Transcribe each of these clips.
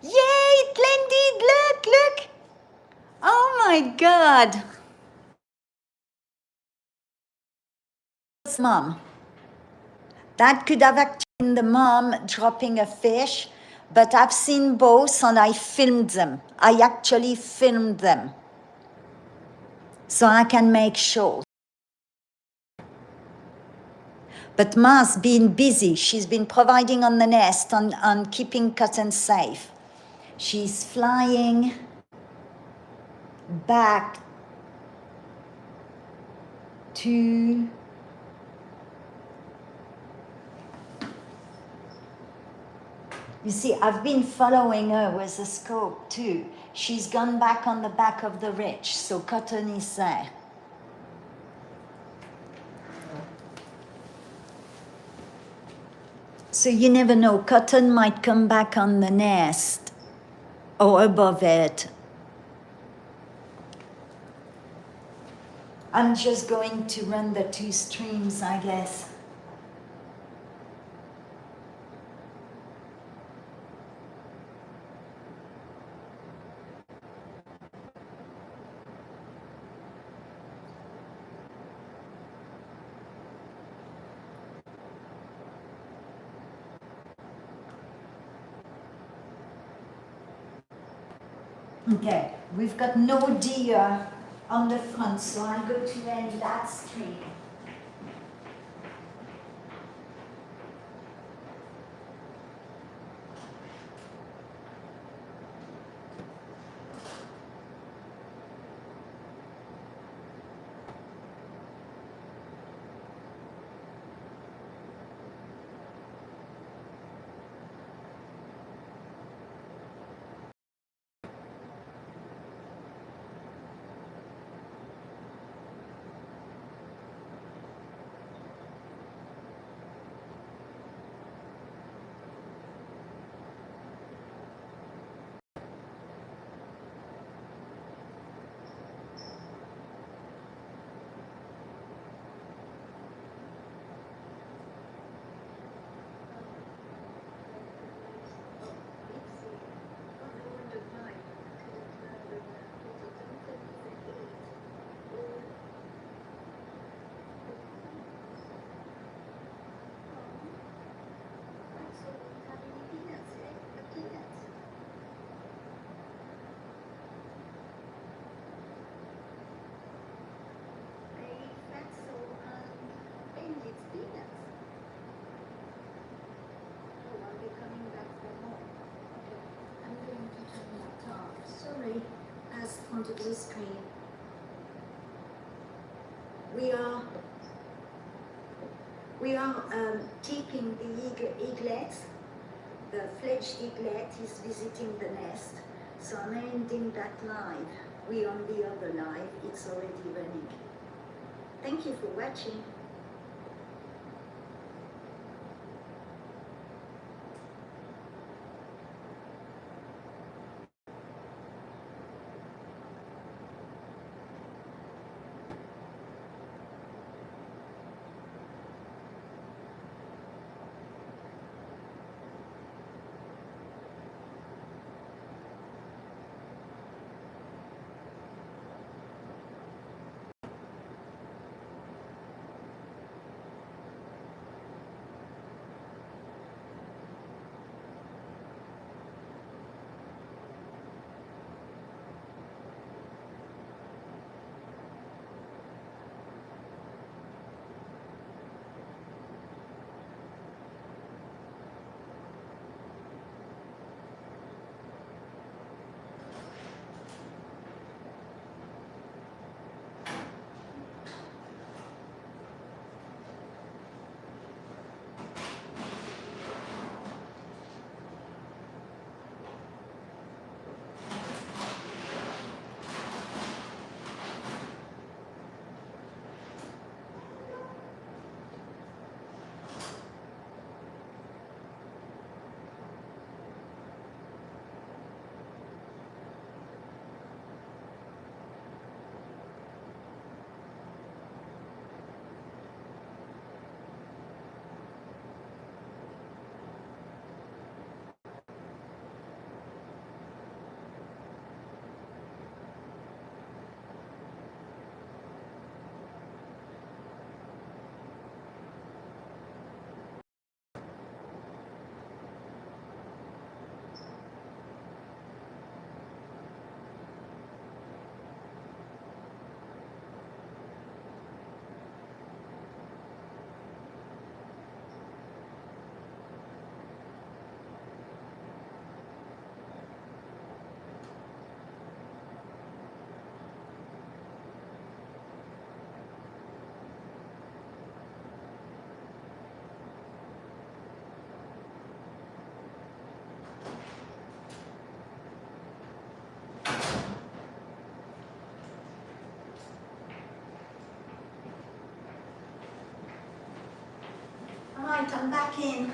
Yay, it landed! Look, look! Oh my God! Mom. That could have actually been the mom dropping a fish, but I've seen both and I filmed them. I actually filmed them. So I can make sure. But Ma's been busy. She's been providing on the nest and keeping Cotton safe. She's flying back to you see, I've been following her with the scope too. She's gone back on the back of the ridge, so Cotton is there. So you never know, Cotton might come back on the nest or above it. I'm just going to run the two streams, I guess. Okay, we've got no deer on the front, so I'm going to end that stream. Onto the screen. We are keeping the eaglet. The fledged eaglet is visiting the nest. So I'm ending that live. We on the other live. It's already running. Thank you for watching. Right, I'm back in.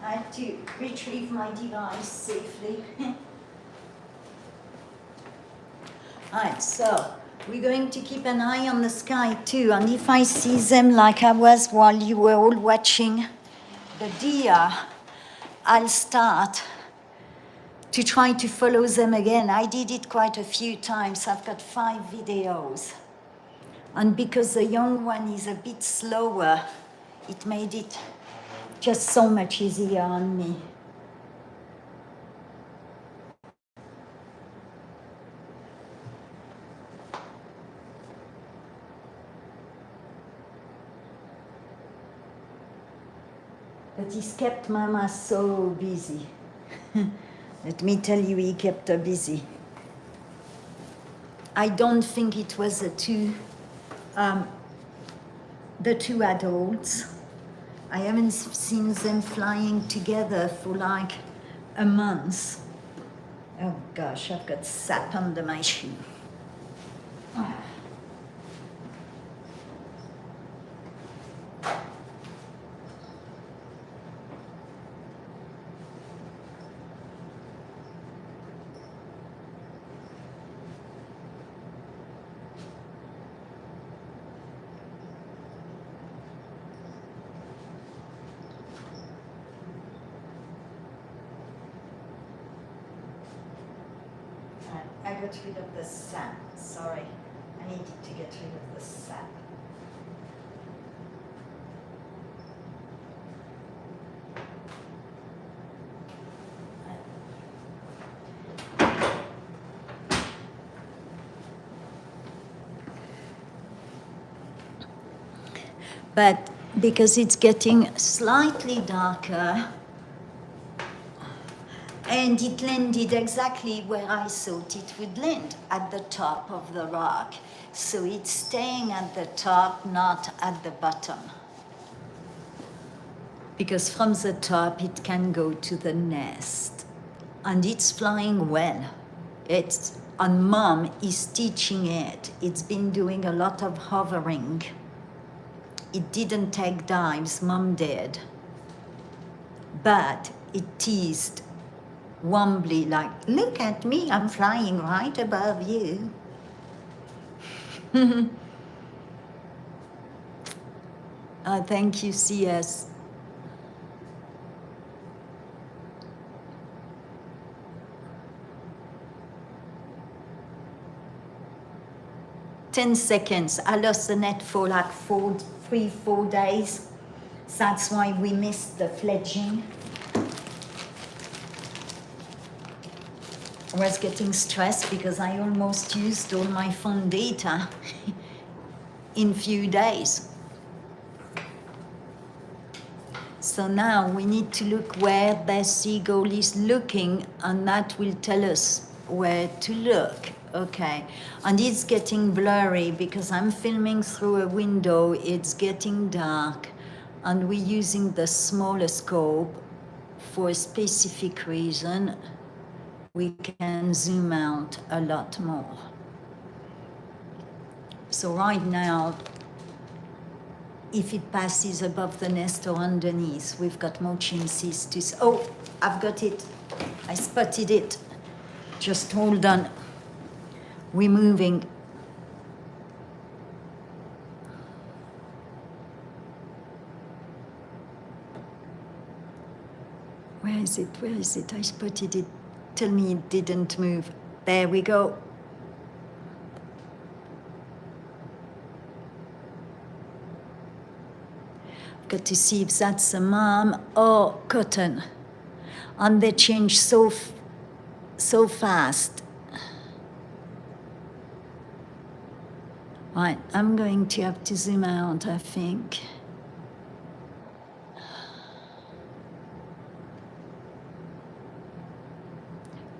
I had to retrieve my device safely. Right, so we're going to keep an eye on the sky too, and if I see them like I was while you were all watching the deer, I'll start to try to follow them again. I did it quite a few times. I've got 5 videos. And because the young one is a bit slower, it made it just so much easier on me. But he's kept Mama so busy. Let me tell you, he kept her busy. I don't think it was the two adults. I haven't seen them flying together for like a month. Oh gosh, I've got sap under my shoe. Oh. I got rid of the sap. Sorry, I needed to get rid of the sap. But because it's getting slightly darker, and it landed exactly where I thought it would land, at the top of the rock. So it's staying at the top, not at the bottom. Because from the top, it can go to the nest. And it's flying well. And Mom is teaching it. It's been doing a lot of hovering. It didn't take dives, Mom did. But it teased wobbly, like, look at me, I'm flying right above you. Thank you, CS. $10. I lost the net for like 4 days. That's why we missed the fledging. I was getting stressed because I almost used all my phone data in few days. So now we need to look where the seagull is looking, and that will tell us where to look. Okay, and it's getting blurry because I'm filming through a window. It's getting dark, and we're using the smaller scope for a specific reason. We can zoom out a lot more. So right now, if it passes above the nest or underneath, we've got more chances to... Oh, I've got it. I spotted it. Just hold on. We're moving. Where is it? Where is it? I spotted it. Tell me it didn't move. There we go. I've got to see if that's a mom or cotton. And they change so fast. Right, I'm going to have to zoom out, I think.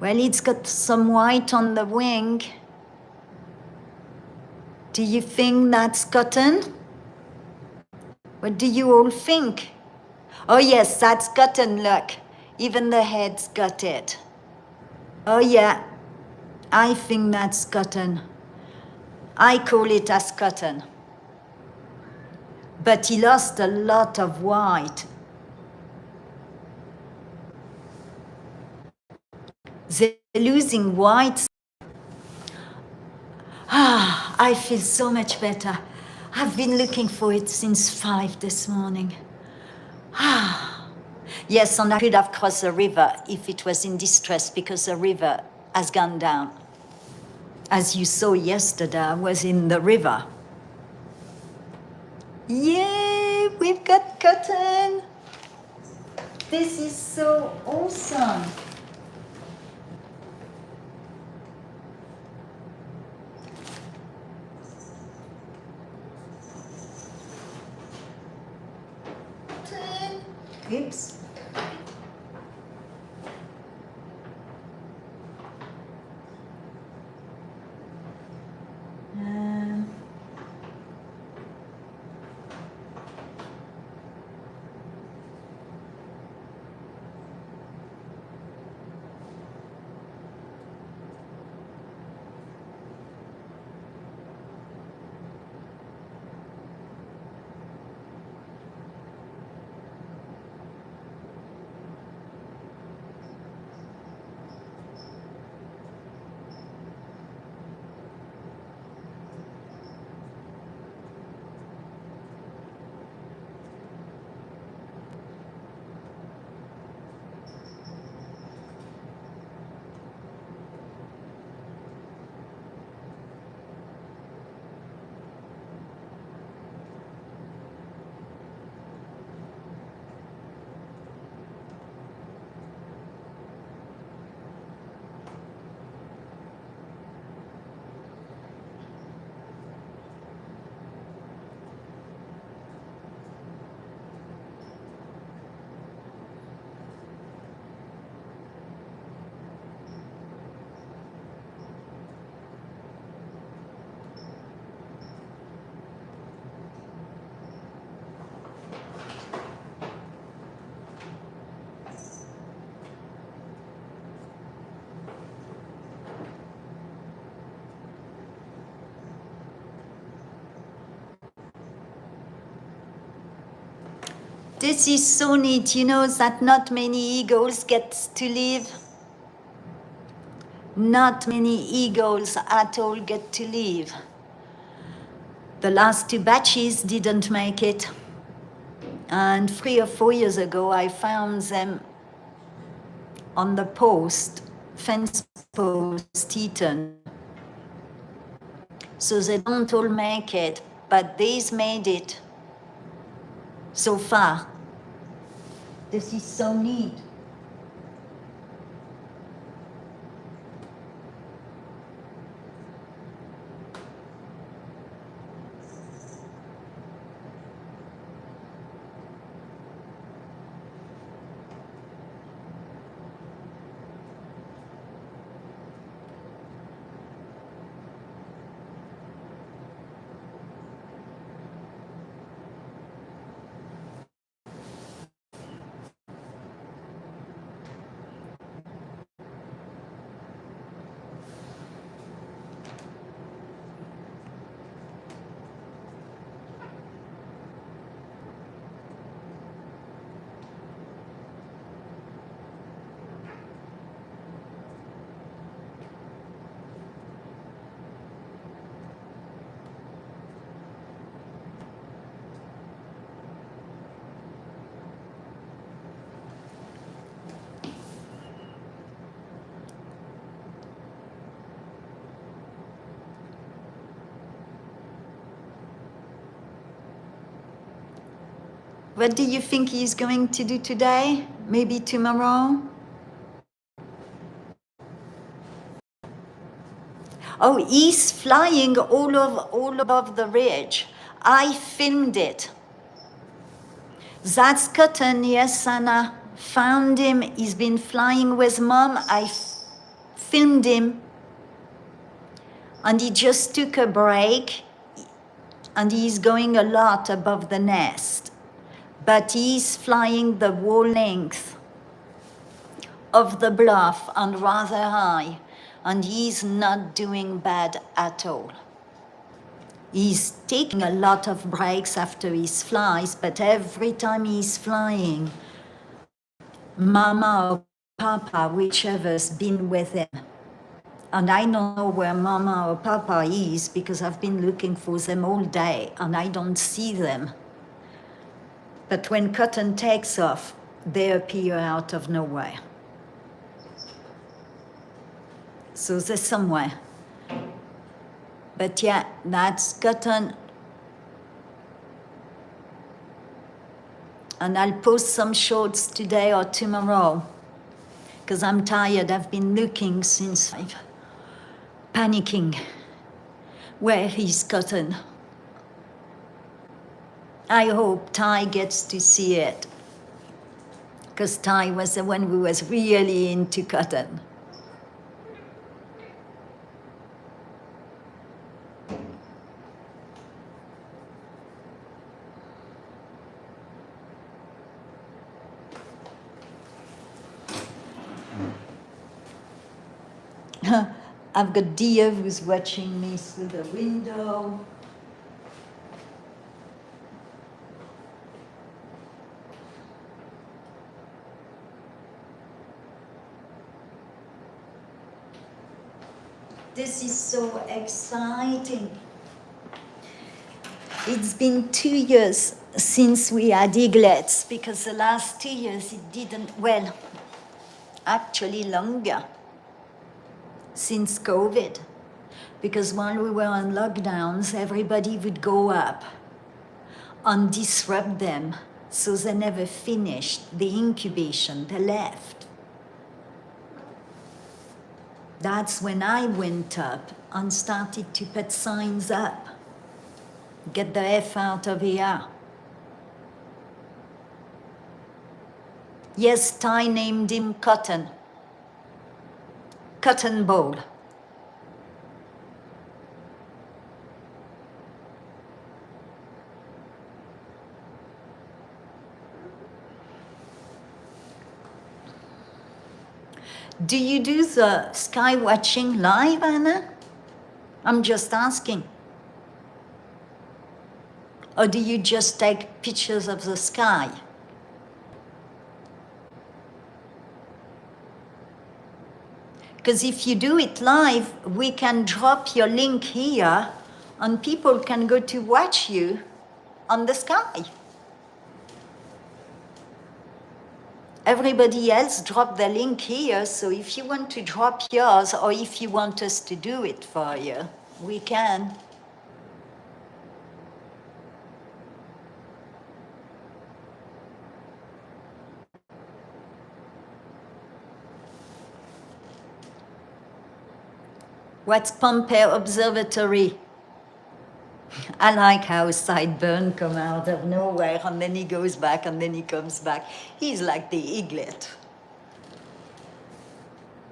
Well, it's got some white on the wing. Do you think that's cotton? What do you all think? Oh yes, that's cotton, look. Even the head's got it. Oh yeah, I think that's cotton. I call it as cotton. but he lost a lot of white. They're losing white. I feel so much better. I've been looking for it since 5 this morning. Yes, and I could have crossed the river if it was in distress, because the river has gone down. As you saw yesterday, I was in the river. Yay, we've got cotton. This is so awesome. Cotton. Oops. This is so neat. You know that not many eagles get to live. Not many eagles at all get to live. The last 2 batches didn't make it. And 3 or 4 years ago, I found them on the post, fence post, eaten. So they don't all make it, but these made it so far. This is so neat. What do you think he's going to do today? Maybe tomorrow? Oh, he's flying all above the ridge. I filmed it. That's Cotton, yes, Anna. Found him. He's been flying with Mom. I filmed him. And he just took a break. And he's going a lot above the nest. But he's flying the whole length of the bluff and rather high. And he's not doing bad at all. He's taking a lot of breaks after his flies, but every time he's flying, Mama or Papa, whichever's been with him. And I don't know where Mama or Papa is because I've been looking for them all day and I don't see them. But when Cotton takes off, they appear out of nowhere. So they're somewhere. But yeah, that's Cotton. And I'll post some shorts today or tomorrow because I'm tired. I've been looking since 5, panicking. Where is Cotton? I hope Ty gets to see it because Ty was the one who was really into Cotton. I've got Dia who's watching me through the window. This is so exciting. It's been 2 years since we had eaglets because the last 2 years it didn't, well, actually longer. Since COVID, because while we were on lockdowns, everybody would go up and disrupt them, so they never finished the incubation, they left. That's when I went up and started to put signs up. Get the F out of here. Yes, Ty named him Cotton. Cotton Bowl. Do you do the sky watching live, Anna? I'm just asking. Or do you just take pictures of the sky? Because if you do it live, we can drop your link here and people can go to watch you on the sky. Everybody else drop their link here, so if you want to drop yours or if you want us to do it for you, we can. What's Pompey Observatory? I like how Sideburn come out of nowhere and then he goes back and then he comes back. He's like the eaglet.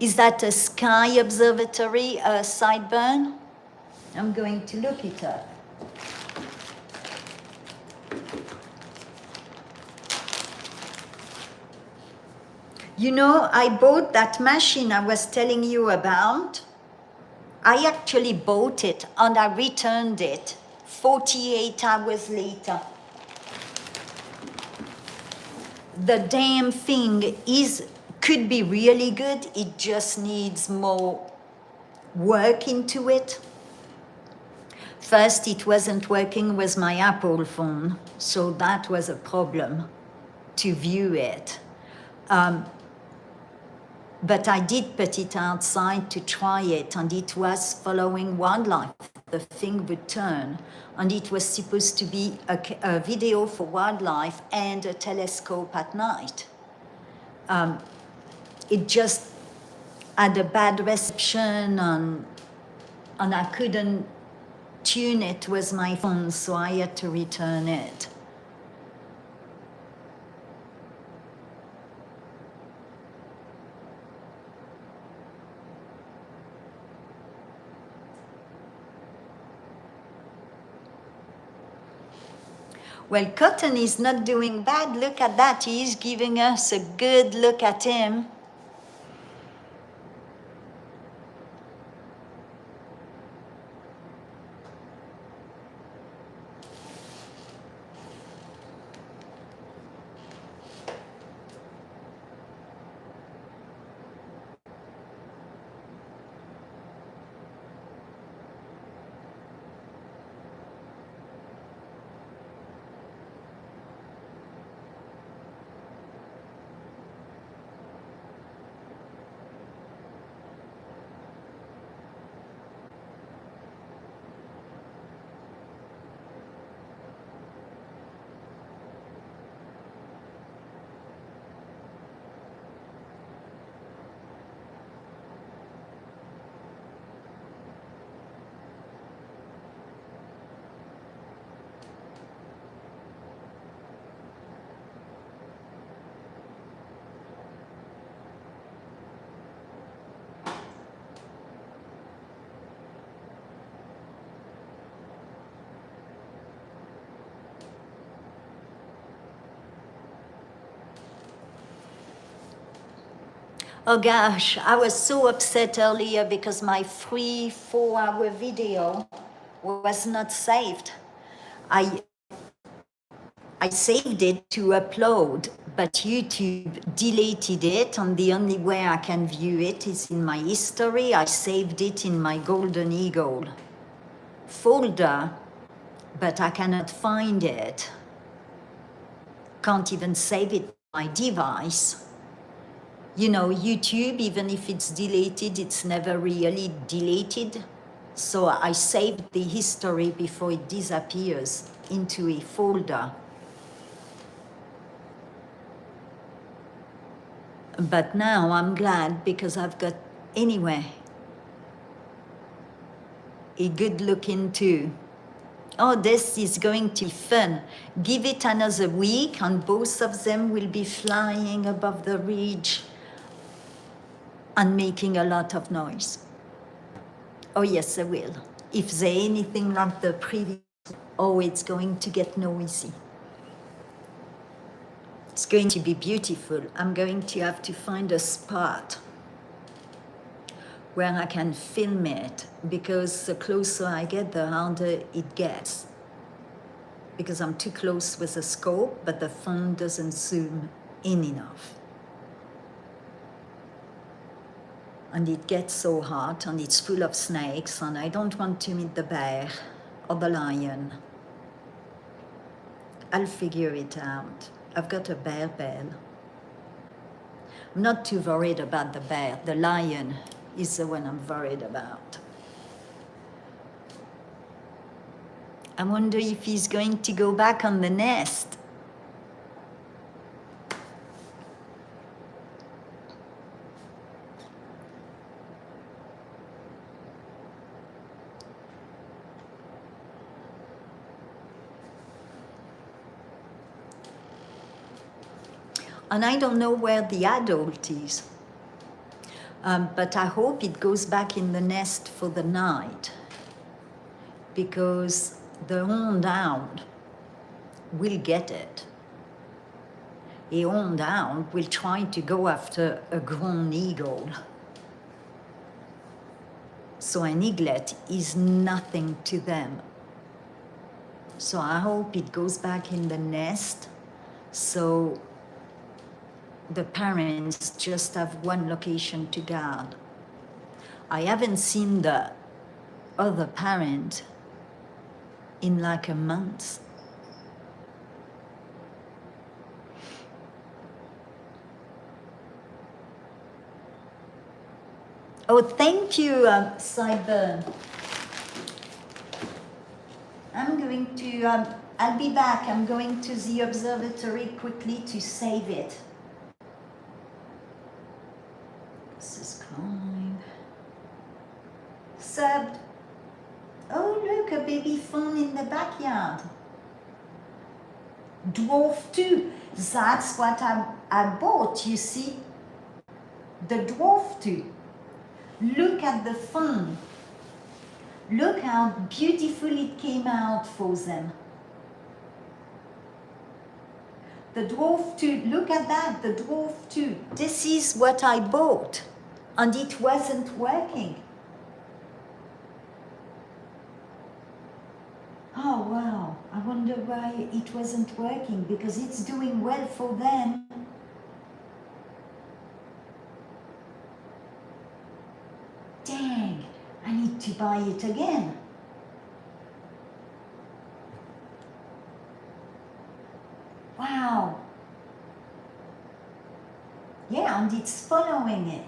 Is that a sky observatory, Sideburn? I'm going to look it up. You know, I bought that machine I was telling you about. I actually bought it and I returned it 48 hours later. The damn thing could be really good, it just needs more work into it. First, it wasn't working with my Apple phone, so that was a problem to view it. But I did put it outside to try it, and it was following wildlife. The thing would turn, and it was supposed to be a video for wildlife and a telescope at night. It just had a bad reception, and I couldn't tune it with my phone, so I had to return it. Well, Cotton is not doing bad. Look at that. He's giving us a good look at him. Oh gosh, I was so upset earlier because my 3-4 hour video was not saved. I saved it to upload, but YouTube deleted it, and the only way I can view it is in my history. I saved it in my Golden Eagle folder, but I cannot find it. Can't even save it on my device. You know, YouTube, even if it's deleted, it's never really deleted. So I saved the history before it disappears into a folder. But now I'm glad because I've got, anyway, a good look into. Oh, this is going to be fun. Give it another week and both of them will be flying above the ridge and making a lot of noise. Oh yes, I will. If they're anything like the previous, oh, it's going to get noisy. It's going to be beautiful. I'm going to have to find a spot where I can film it, because the closer I get, the harder it gets. Because I'm too close with the scope, but the phone doesn't zoom in enough. And it gets so hot, and it's full of snakes, and I don't want to meet the bear or the lion. I'll figure it out. I've got a bear bell. I'm not too worried about the bear. The lion is the one I'm worried about. I wonder if he's going to go back on the nest. And I don't know where the adult is. But I hope it goes back in the nest for the night, because the horned owl will get it. A horned owl will try to go after a grown eagle. So an eaglet is nothing to them. So I hope it goes back in the nest, so the parents just have one location to guard. I haven't seen the other parent in like a month. Oh, thank you, Cyber. I'm going to, I'll be back. I'm going to the observatory quickly to save it. Subscribe. Subbed. Oh, look, a baby fawn in the backyard. Dwarf 2. That's what I bought, you see. The dwarf 2. Look at the fawn. Look how beautiful it came out for them. The dwarf 2, look at that, the dwarf 2. This is what I bought, and it wasn't working. Oh wow, I wonder why it wasn't working, because it's doing well for them. Dang, I need to buy it again. Wow. Yeah, and it's following it.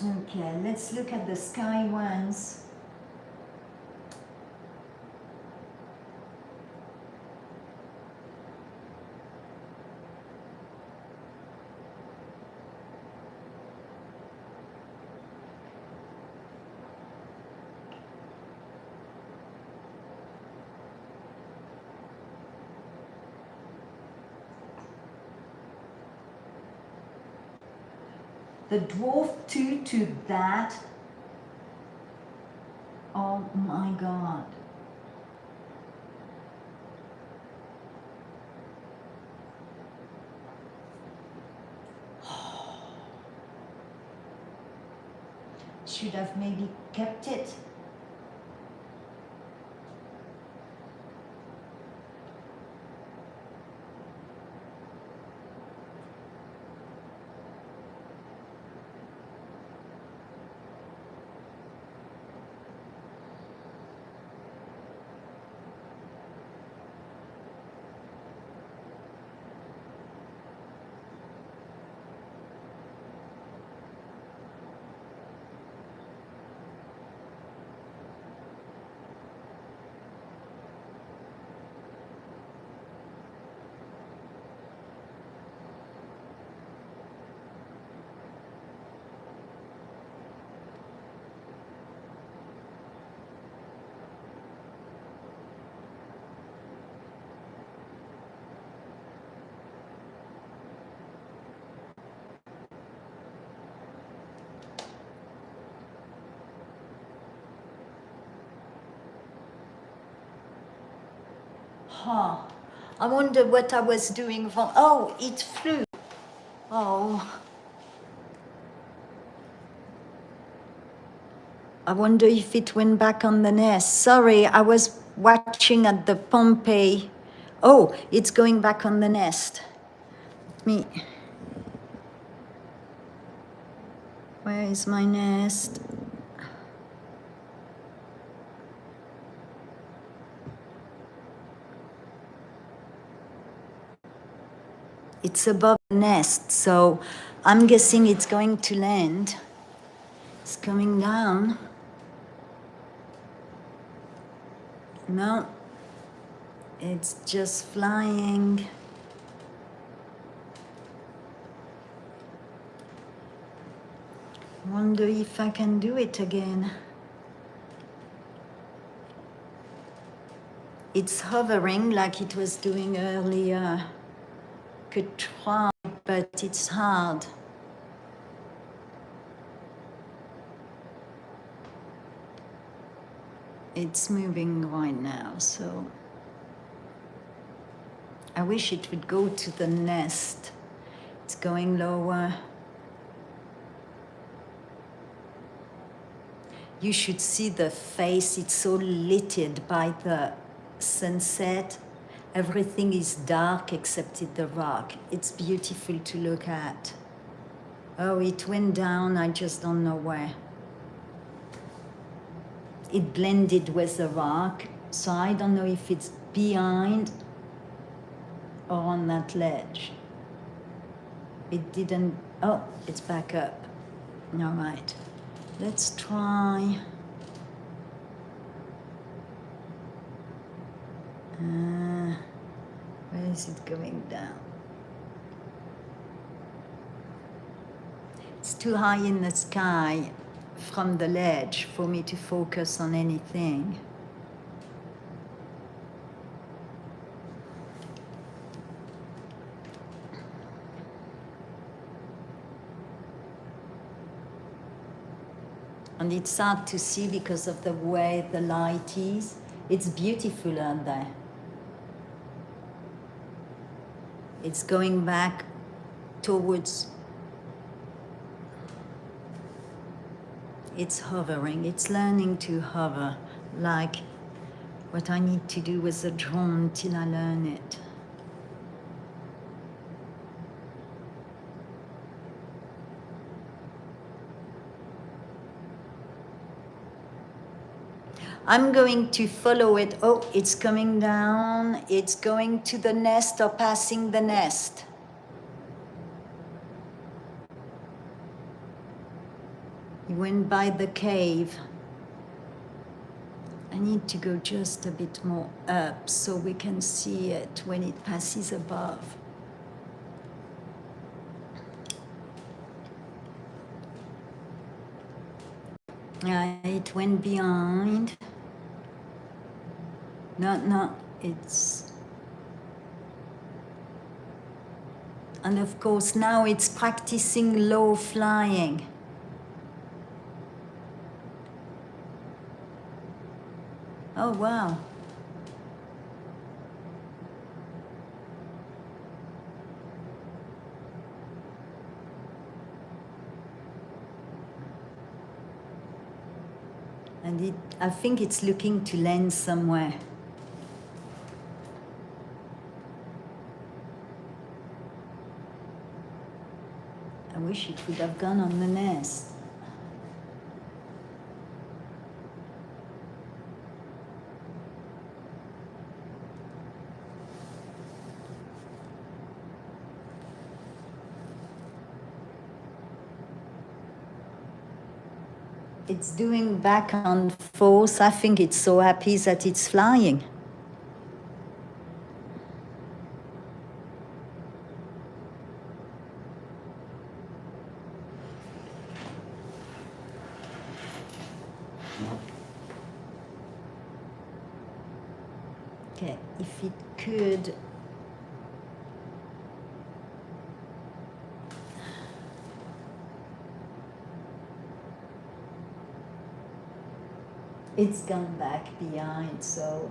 Okay, let's look at the sky ones. the dwarf 2 to that. Oh my God. Should have maybe kept it. Huh. I wonder what I was doing wrong. Oh, it flew. Oh. I wonder if it went back on the nest. Sorry, I was watching at the Pompeii. Oh, it's going back on the nest. Me. Where is my nest? It's above the nest, so I'm guessing it's going to land. It's coming down. No, it's just flying. Wonder if I can do it again. It's hovering like it was doing earlier. Could try, but it's hard. It's moving right now, so I wish it would go to the nest. It's going lower. You should see the face. It's so lit by the sunset. Everything is dark except the rock. It's beautiful to look at. Oh, it went down. I just don't know where. It blended with the rock, so I don't know if it's behind or on that ledge. It didn't. Oh, it's back up. All right. Let's try. Where is it going down? It's too high in the sky from the ledge for me to focus on anything. And it's hard to see because of the way the light is. It's beautiful out there. It's going back towards. It's hovering. It's learning to hover, like what I need to do with the drone till I learn it. I'm going to follow it. Oh, it's coming down. It's going to the nest or passing the nest. He went by the cave. I need to go just a bit more up so we can see it when it passes above. It went behind. No, it's. And of course now it's practicing low flying. Oh wow. And I think it's looking to land somewhere. I wish it would have gone on the nest. It's doing back and forth. I think it's so happy that it's flying. Okay, if it could. It's gone back behind, so.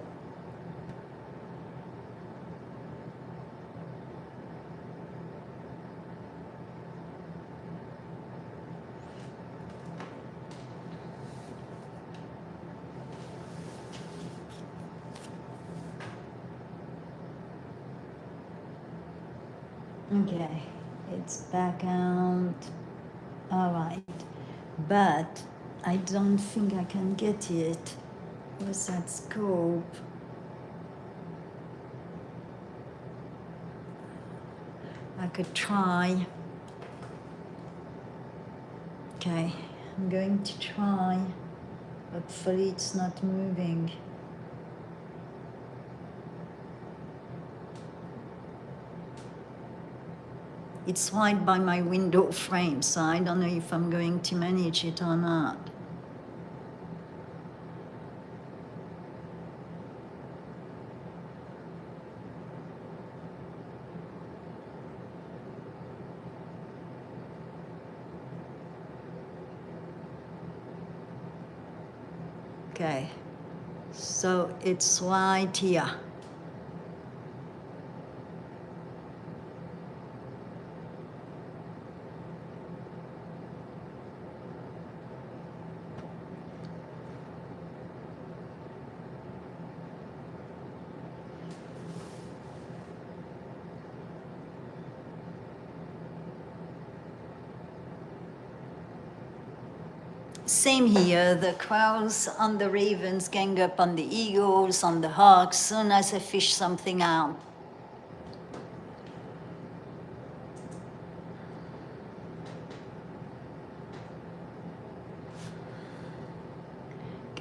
Okay, it's back out. All right, but I don't think I can get it with that scope. I could try. Okay, I'm going to try. Hopefully it's not moving. It's right by my window frame, so I don't know if I'm going to manage it or not. Okay, so it's right here. Same here, the crows on the ravens gang up on the eagles, on the hawks, soon as I fish something out.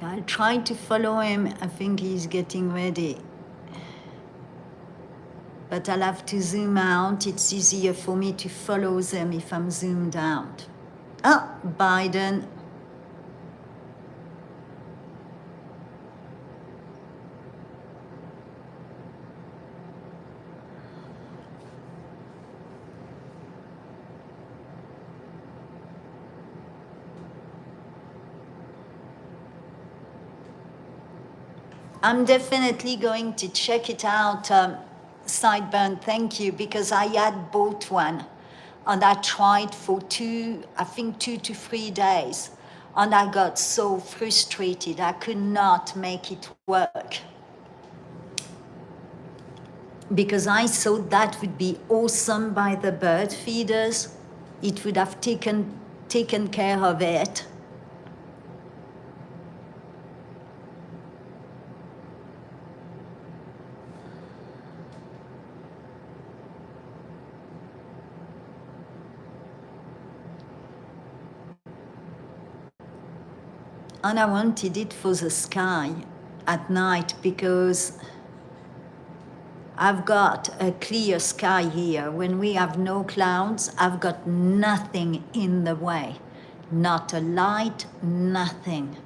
I'll try to follow him. I think he's getting ready. But I'll have to zoom out. It's easier for me to follow them if I'm zoomed out. Ah, Biden. I'm definitely going to check it out, Sideburn, thank you, because I had bought one and I tried for I think 2 to 3 days, and I got so frustrated. I could not make it work. Because I thought that would be awesome by the bird feeders. It would have taken care of it. And I wanted it for the sky at night because I've got a clear sky here. When we have no clouds, I've got nothing in the way. Not a light, nothing.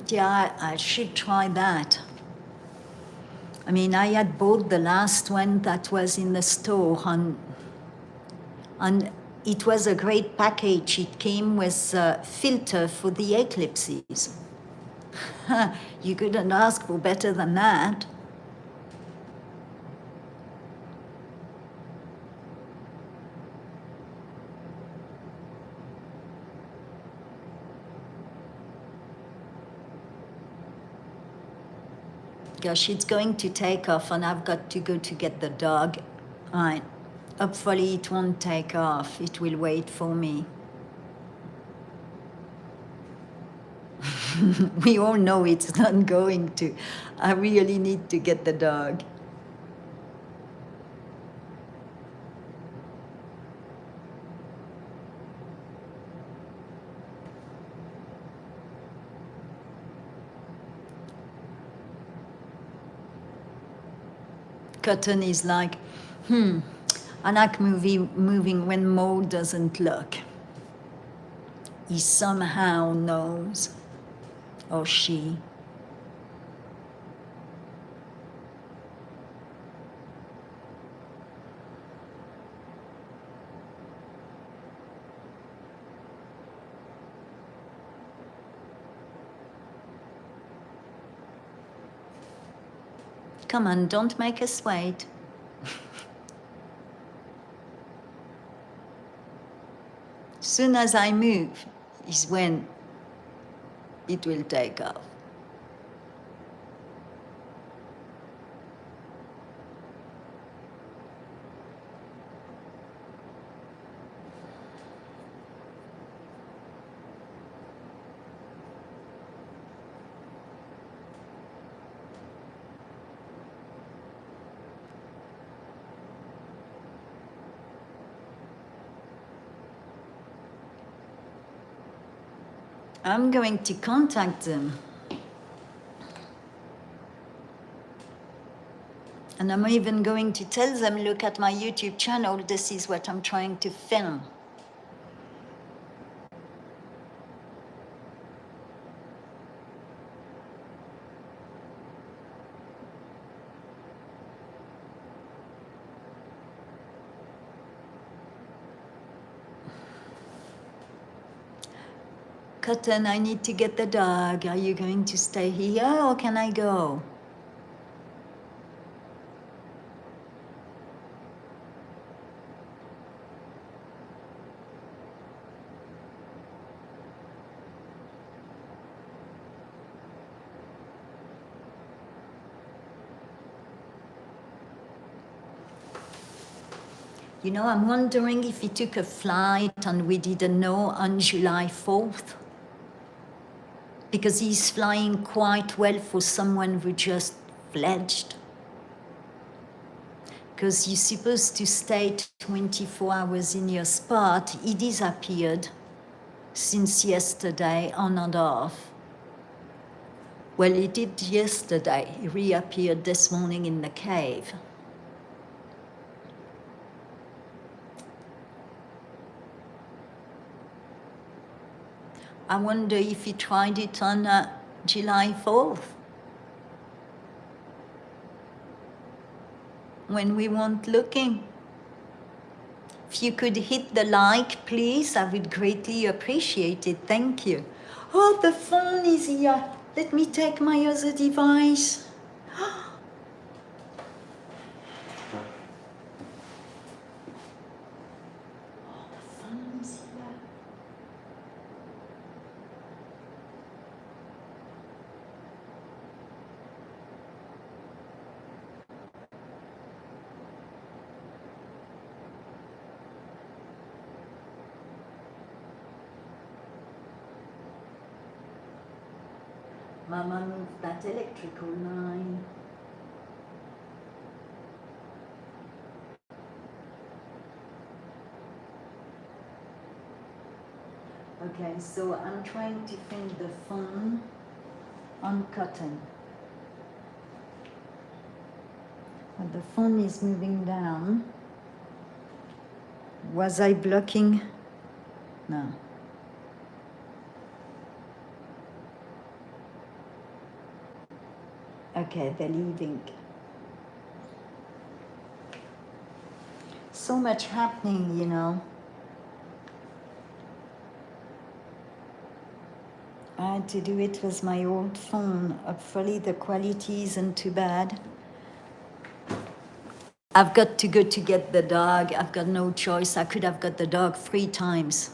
Yeah, I should try that. I mean, I had bought the last one that was in the store, and it was a great package. It came with a filter for the eclipses. You couldn't ask for better than that. Gosh, it's going to take off and I've got to go to get the dog. Right. Hopefully it won't take off. It will wait for me. We all know it's not going to. I really need to get the dog. Cotton is like, I like moving when Mo doesn't look. He somehow knows, or she. Come on, don't make us wait. Soon as I move is when it will take off. I'm going to contact them. And I'm even going to tell them, look at my YouTube channel, this is what I'm trying to film. Cotton, I need to get the dog. Are you going to stay here or can I go? You know, I'm wondering if he took a flight and we didn't know on July 4th. Because he's flying quite well for someone who just fledged. Because you're supposed to stay 24 hours in your spot. He disappeared since yesterday, on and off. Well, he did yesterday. He reappeared this morning in the cave. I wonder if he tried it on July 4th. When we weren't looking. If you could hit the like, please, I would greatly appreciate it. Thank you. Oh, the phone is here. Let me take my other device. Mama moved that electrical line. Okay, so I'm trying to find the phone on Cotton. But the phone is moving down. Was I blocking? No. Okay, they're leaving. So much happening, you know. I had to do it with my old phone. Hopefully the quality isn't too bad. I've got to go to get the dog. I've got no choice. I could have got the dog 3 times.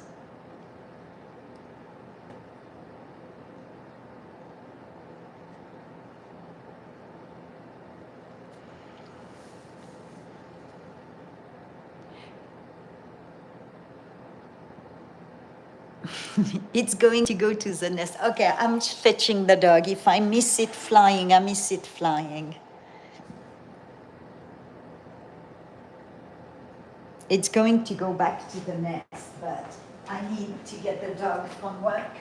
It's going to go to the nest. Okay, I'm fetching the dog. If I miss it flying, I miss it flying. It's going to go back to the nest, but I need to get the dog from work.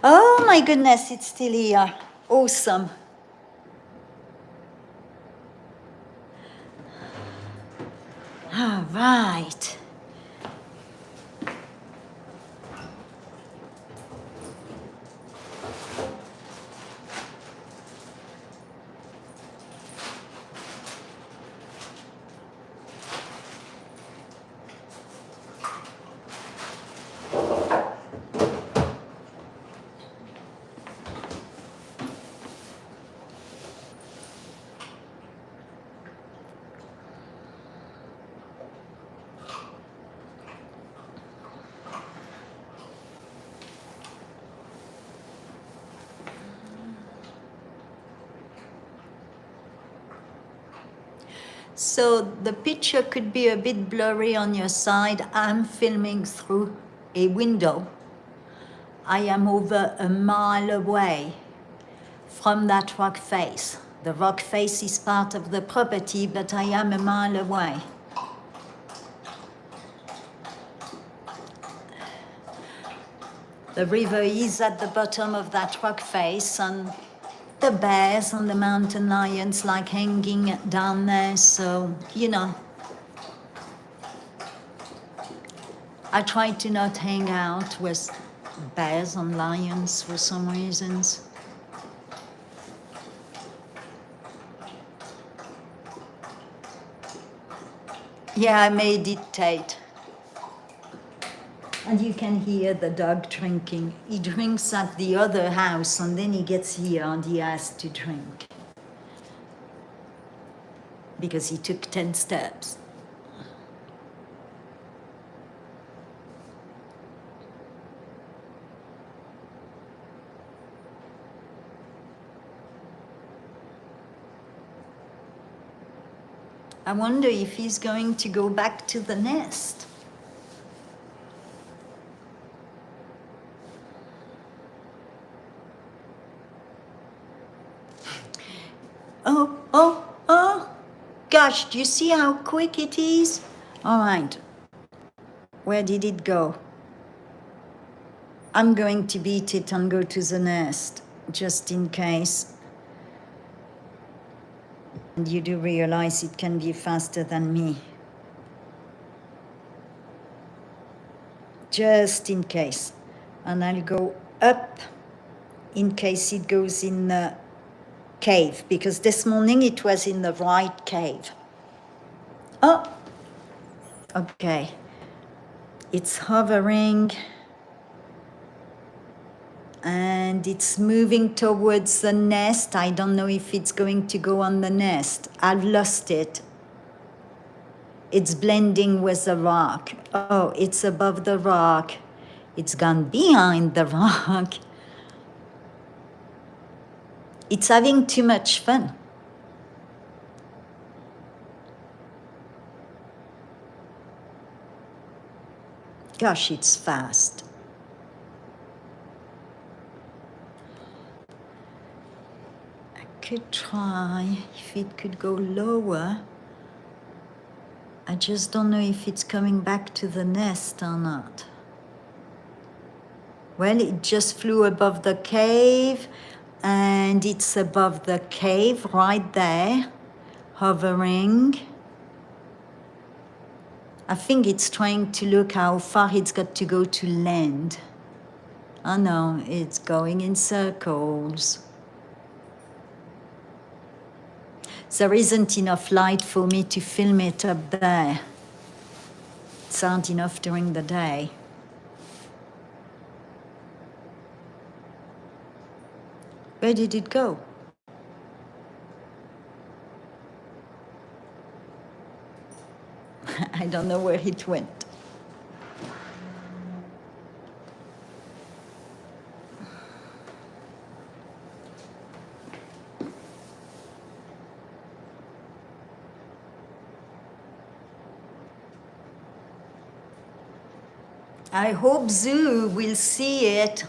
Oh my goodness, it's still here. Awesome. All right. So the picture could be a bit blurry on your side. I'm filming through a window. I am over a mile away from that rock face. The rock face is part of the property, but I am a mile away. The river is at the bottom of that rock face, and the bears and the mountain lions like hanging down there, so, you know. I try to not hang out with bears and lions for some reasons. Yeah, I meditate. And you can hear the dog drinking. He drinks at the other house and then he gets here and he has to drink. Because he took 10 steps. I wonder if he's going to go back to the nest. Oh, gosh, do you see how quick it is? All right, where did it go? I'm going to beat it and go to the nest, just in case. And you do realize it can be faster than me. Just in case. And I'll go up in case it goes in the cave, because this morning it was in the right cave. Oh, okay. It's hovering and it's moving towards the nest. I don't know if it's going to go on the nest. I've lost it. It's blending with the rock. Oh, it's above the rock. It's gone behind the rock. It's having too much fun. Gosh, it's fast. I could try if it could go lower. I just don't know if it's coming back to the nest or not. Well, it just flew above the cave, and it's above the cave right there, hovering. I think it's trying to look how far it's got to go to land. Oh no, it's going in circles. There isn't enough light for me to film it up there. It's not enough during the day. Where did it go? I don't know where it went. I hope Zoo will see it.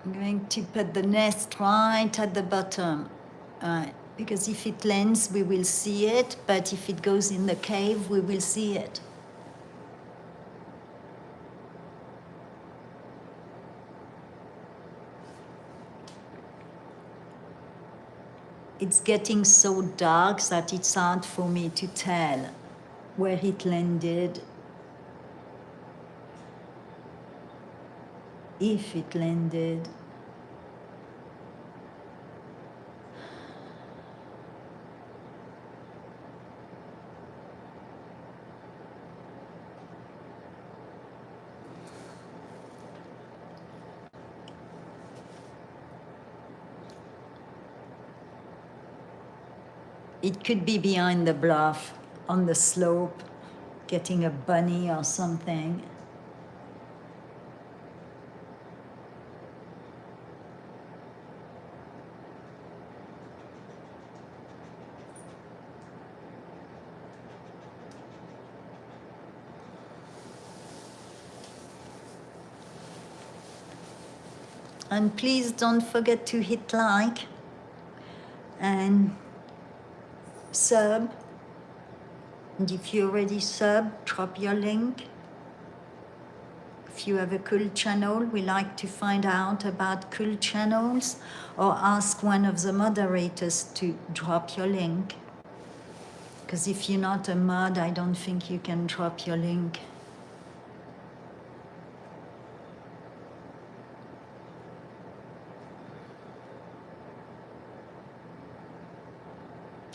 I'm going to put the nest right at the bottom, because if it lands, we will see it, but if it goes in the cave, we will see it. It's getting so dark that it's hard for me to tell where it landed, if it landed. It could be behind the bluff, on the slope, getting a bunny or something. And please don't forget to hit like and sub. And if you already sub, drop your link. If you have a cool channel, we like to find out about cool channels, or ask one of the moderators to drop your link. Because if you're not a mod, I don't think you can drop your link.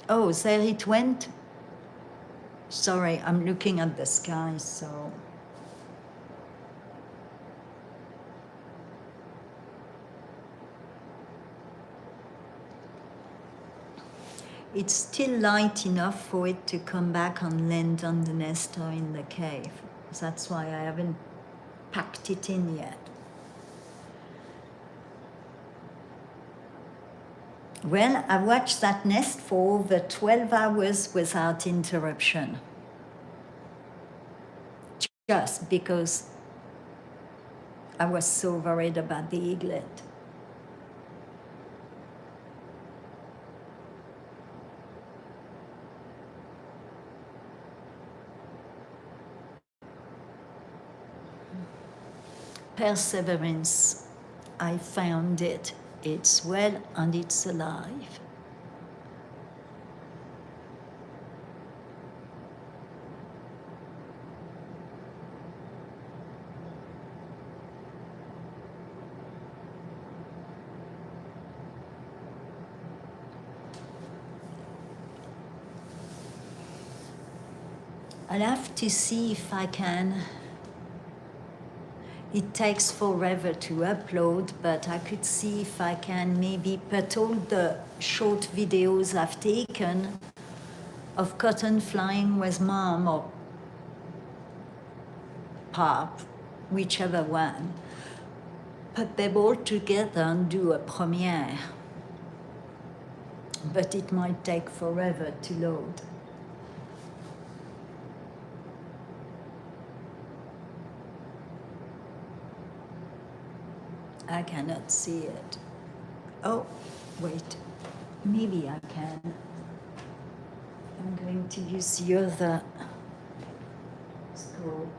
Oh, there it went. Sorry, I'm looking at the sky, so. It's still light enough for it to come back and land on the nest or in the cave. That's why I haven't packed it in yet. Well, I watched that nest for over 12 hours without interruption. Just because I was so worried about the eaglet. Perseverance, I found it. It's well and it's alive. I'll have to see if I can. It takes forever to upload, but I could see if I can maybe put all the short videos I've taken of cotton flying with mom or pop, whichever one, put them all together and do a premiere. But it might take forever to load. I cannot see it. Oh, wait, maybe I can. I'm going to use the other scroll.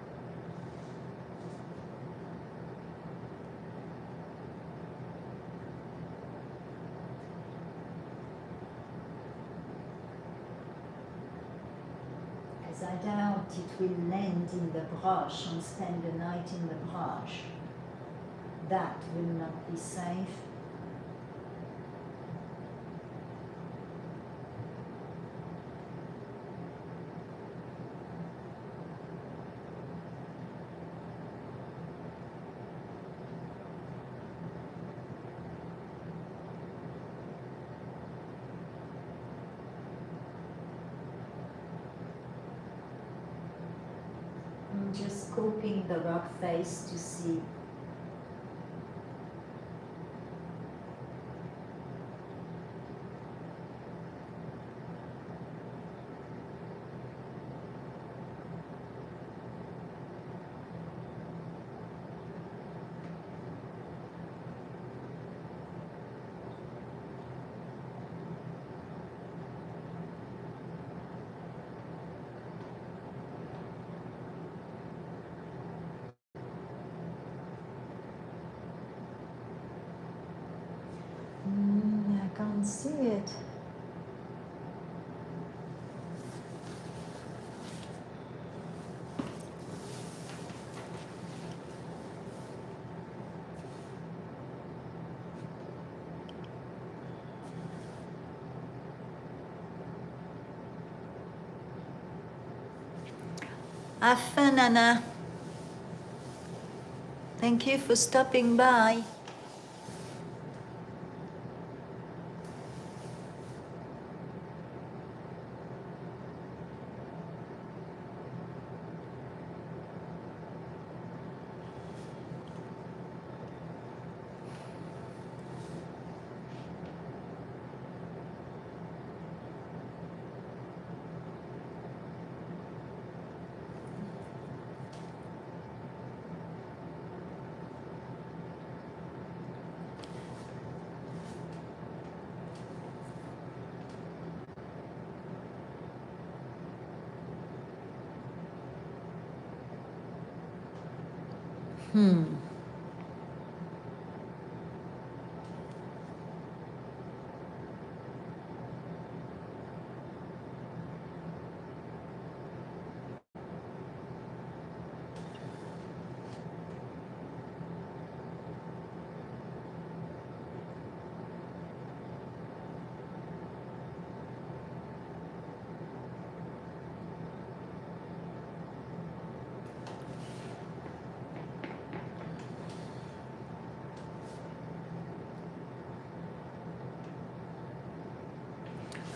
As I doubt it will land in the brush and spend the night in the brush. That will not be safe. I'm just scoping the rock face to see. I can't see it. Have fun, Anna. Thank you for stopping by.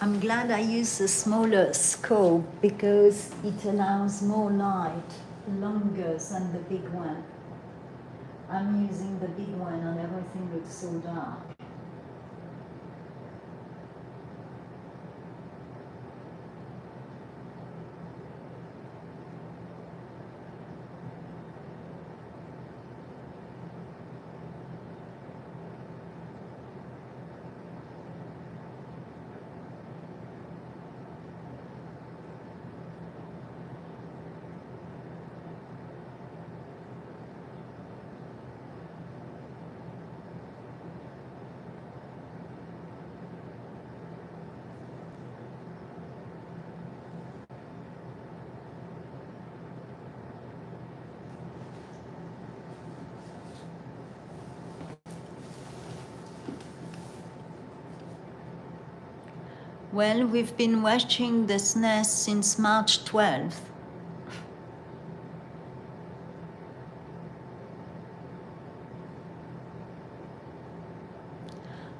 I'm glad I use a smaller scope because it allows more light, longer than the big one. I'm using the big one and everything looks so dark. Well, we've been watching this nest since March 12th.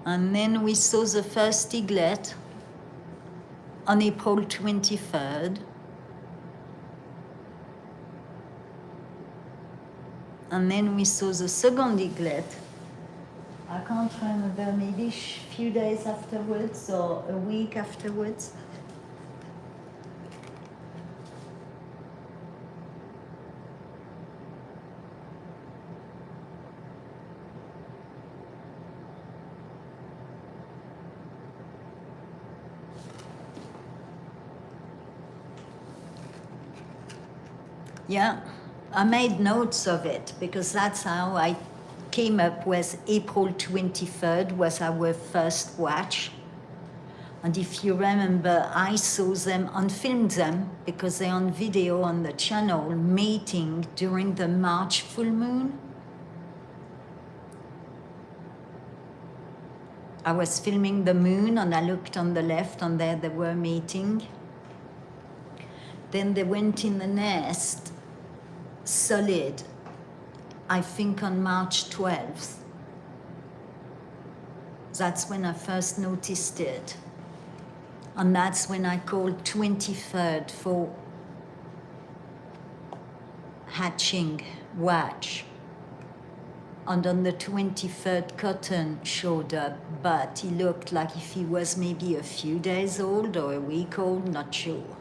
And then we saw the first eaglet on April 23rd. And then we saw the second eaglet. I can't remember, maybe a few days afterwards or a week afterwards. Yeah, I made notes of it because that's how I came up with April 23rd was our first watch. And if you remember, I saw them and filmed them because they're on video on the channel mating during the March full moon. I was filming the moon and I looked on the left and there they were mating. Then they went in the nest solid, I think on March 12th. That's when I first noticed it. And that's when I called 23rd for hatching watch. And on the 23rd, Cotton showed up, but he looked like if he was maybe a few days old or a week old, not sure.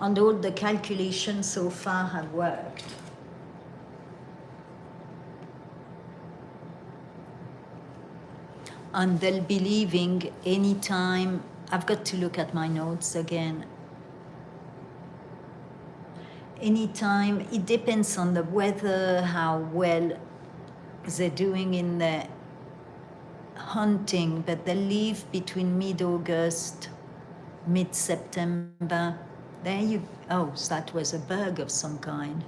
And all the calculations so far have worked. And they'll be leaving anytime. I've got to look at my notes again. Anytime, it depends on the weather, how well they're doing in the hunting, but they leave between mid-August, mid-September. There you, oh, so that was a bug of some kind.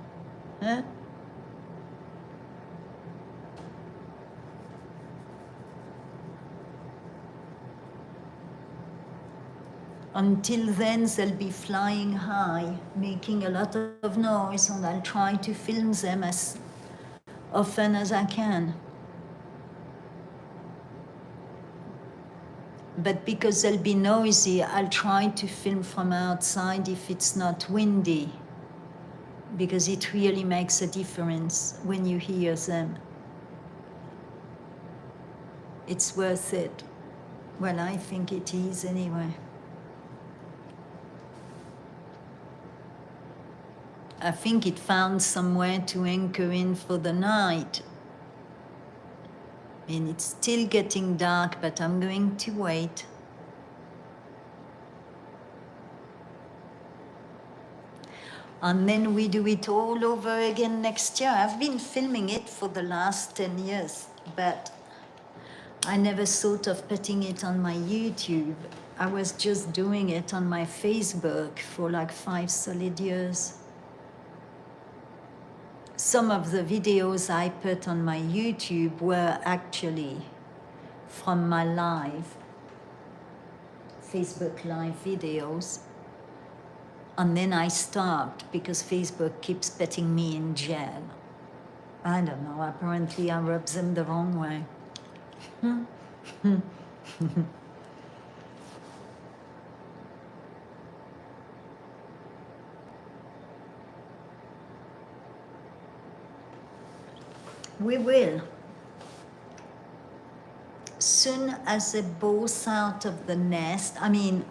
Huh? Until then, they'll be flying high, making a lot of noise, and I'll try to film them as often as I can. But because they'll be noisy, I'll try to film from outside if it's not windy, because it really makes a difference when you hear them. It's worth it. Well, I think it is anyway. I think it found somewhere to anchor in for the night. I mean, it's still getting dark, but I'm going to wait. And then we do it all over again next year. I've been filming it for the last 10 years, but I never thought of putting it on my YouTube. I was just doing it on my Facebook for like 5 solid years. Some of the videos I put on my YouTube were actually from my live, Facebook live videos. And then I stopped because Facebook keeps putting me in jail. I don't know, apparently I rub them the wrong way. We will. Soon as they're both out of the nest, I mean,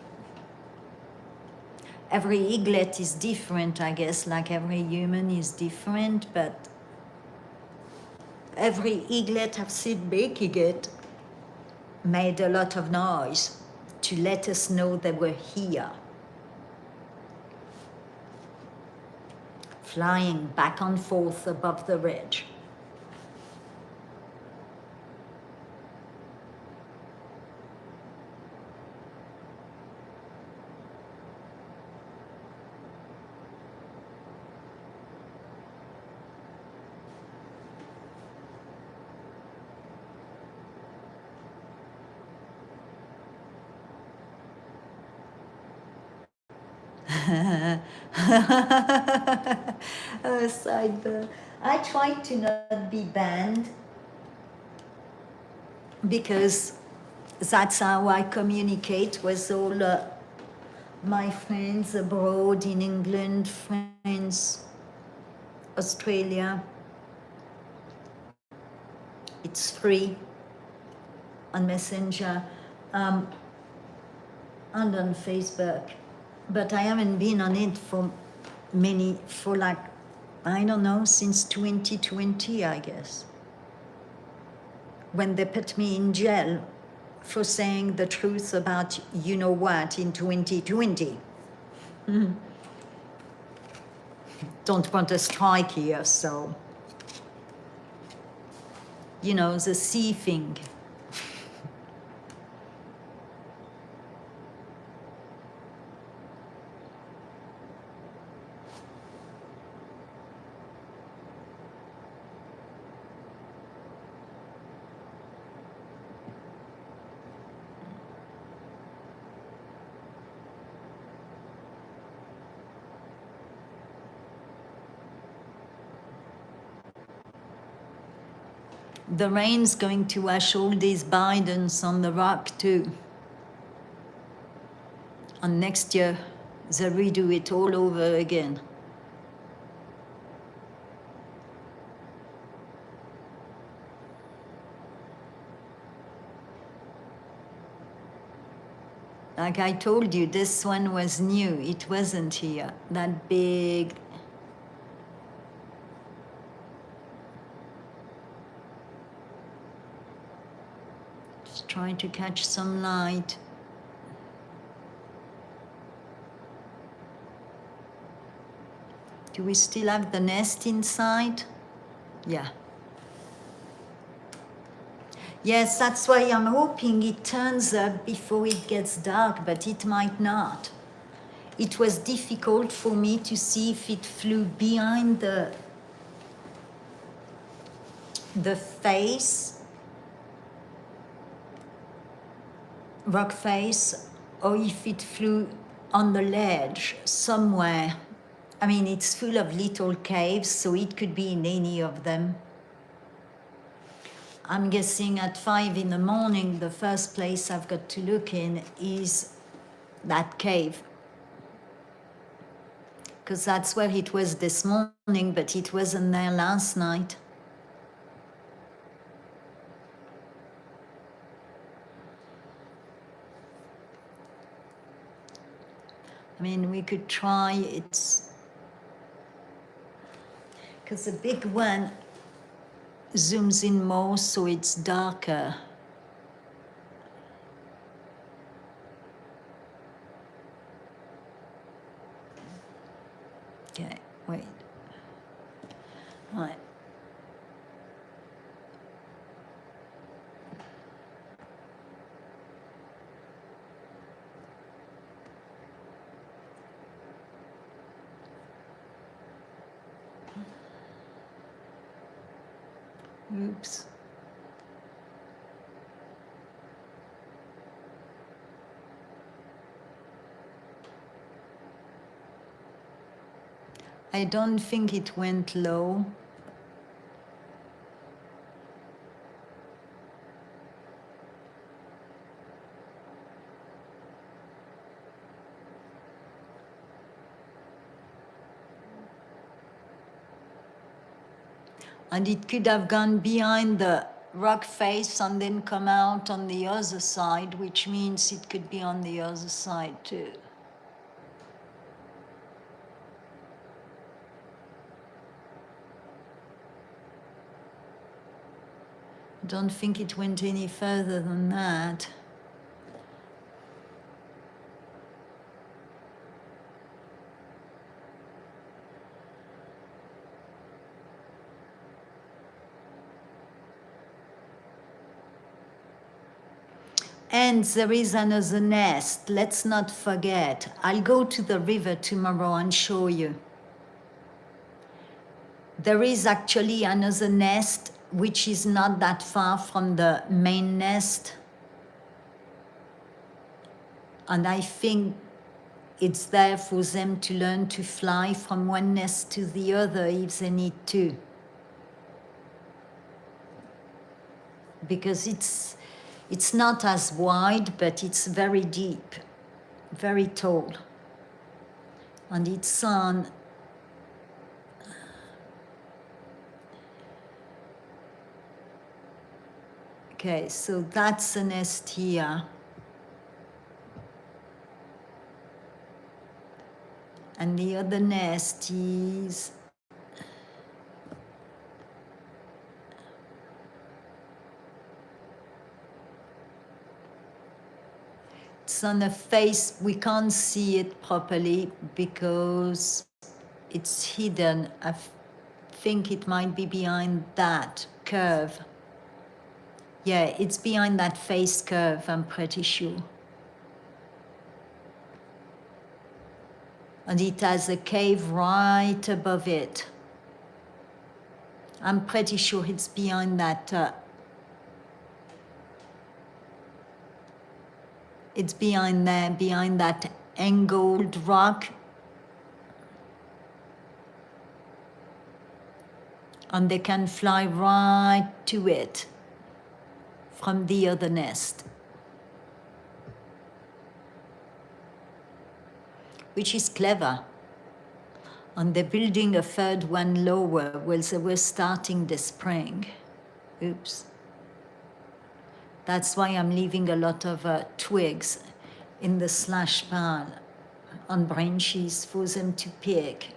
every eaglet is different, I guess, like every human is different, but every eaglet I've seen making it made a lot of noise to let us know they were here. Flying back and forth above the ridge. Sidebar. I tried to not be banned because that's how I communicate with all my friends abroad in England, France, Australia. It's free on Messenger and on Facebook. But I haven't been on it for like, I don't know, since 2020, I guess. When they put me in jail for saying the truth about you know what in 2020. Don't want a strike here, so. You know, the sea thing. The rain's going to wash all these Bidens on the rock too. And next year, they'll redo it all over again. Like I told you, this one was new. It wasn't here. That big. Just trying to catch some light. Do we still have the nest inside? Yeah. Yes, that's why I'm hoping it turns up before it gets dark, but it might not. It was difficult for me to see if it flew behind the face, rock face, or if it flew on the ledge somewhere. I mean, it's full of little caves, so it could be in any of them. I'm guessing at 5 in the morning, the first place I've got to look in is that cave. Because that's where it was this morning, but it wasn't there last night. I mean, we could try it. Because the big one zooms in more, so it's darker. Okay, wait. Right. Oops. I don't think it went low. And it could have gone behind the rock face and then come out on the other side, which means it could be on the other side too. Don't think it went any further than that. And there is another nest. Let's not forget. I'll go to the river tomorrow and show you. There is actually another nest which is not that far from the main nest. And I think it's there for them to learn to fly from one nest to the other if they need to. Because it's not as wide, but it's very deep, very tall. And it's on okay, so that's the nest here. And the other nest is it's on a face, we can't see it properly because it's hidden. I think it might be behind that curve. Yeah, it's behind that face curve, I'm pretty sure. And it has a cave right above it. I'm pretty sure it's behind that. It's behind there, behind that angled rock. And they can fly right to it from the other nest. Which is clever. And they're building a third one lower while they were starting the spring. Oops. That's why I'm leaving a lot of twigs in the slash pile on branches for them to pick.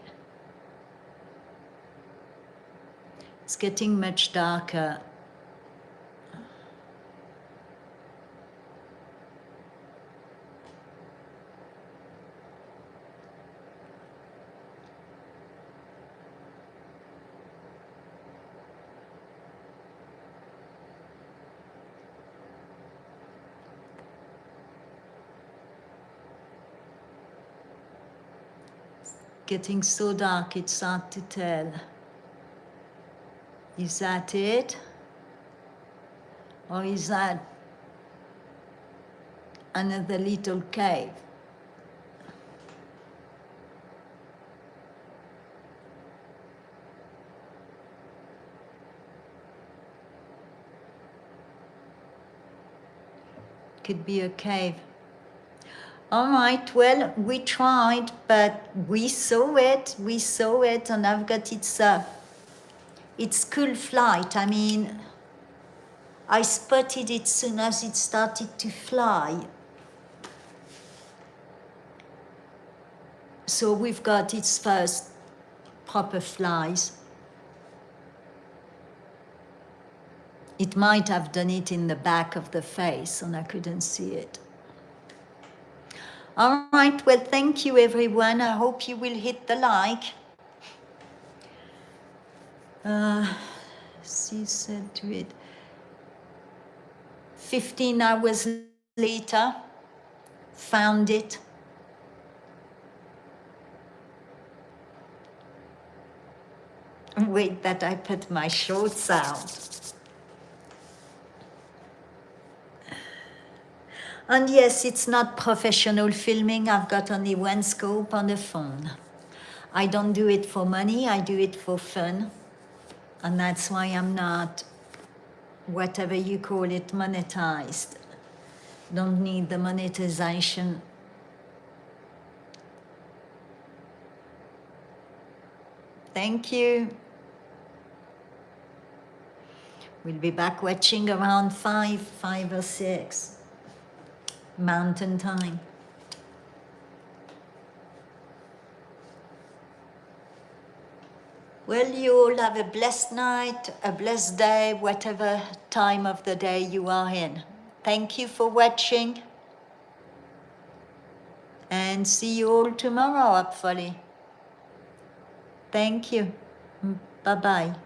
It's getting much darker. Getting so dark, it's hard to tell. Is that it? Or is that another little cave? Could be a cave. All right, well, we tried, but we saw it, and I've got its cool flight. I mean, I spotted it soon as it started to fly. So we've got its first proper flies. It might have done it in the back of the face, and I couldn't see it. All right, well, thank you, everyone. I hope you will hit the like. She said to it, 15 hours later, found it. Wait that I put my shorts out. And yes, it's not professional filming. I've got only one scope on the phone. I don't do it for money, I do it for fun. And that's why I'm not, whatever you call it, monetized. Don't need the monetization. Thank you. We'll be back watching around 5 or 6 Mountain Time. Well, you all have a blessed night, a blessed day, whatever time of the day you are in. Thank you for watching. And see you all tomorrow, hopefully. Thank you. Bye-bye.